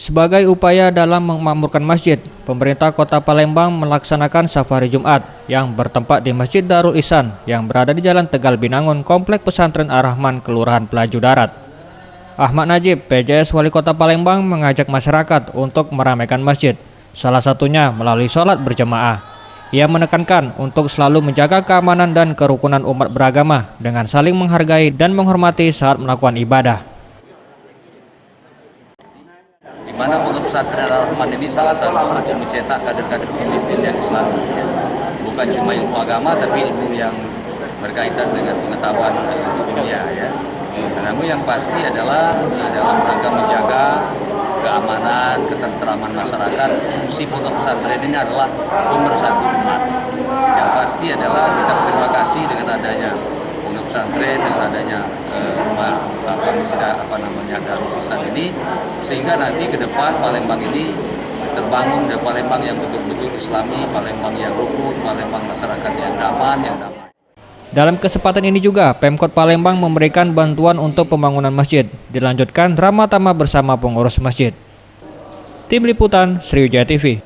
Sebagai upaya dalam memakmurkan masjid, pemerintah Kota Palembang melaksanakan safari Jumat yang bertempat di Masjid Darul Ihsan yang berada di Jalan Tegal Binangun, Komplek Pesantren Ar-Rahman, Kelurahan Pelaju Darat. Ahmad Najib, PJS Wali Kota Palembang, mengajak masyarakat untuk meramaikan masjid, salah satunya melalui sholat berjamaah. Ia menekankan untuk selalu menjaga keamanan dan kerukunan umat beragama dengan saling menghargai dan menghormati saat melakukan ibadah. Di mana Pondok Pesantren Ar-Rahman ini salah satu untuk mencetak kader-kader pemimpin yang Islami, ya. Bukan cuma ilmu agama, tapi ilmu yang berkaitan dengan pengetahuan untuk dunia, ya. Namun yang pasti adalah dalam rangka menjaga keamanan, ketenteraman masyarakat. Fungsi Pondok Pesantren ini adalah pemersatu umat. Yang pasti adalah kita berterima kasih dengan adanya Pondok Pesantren, dengan adanya Darul Ihsan ini, sehingga nanti ke depan Palembang ini terbangun dan Palembang yang betul-betul Islami, Palembang yang rukun, Palembang masyarakat yang damai. Dalam kesempatan ini juga, Pemkot Palembang memberikan bantuan untuk pembangunan masjid. Dilanjutkan Rama Tama bersama pengurus masjid. Tim Liputan Sriwijaya TV.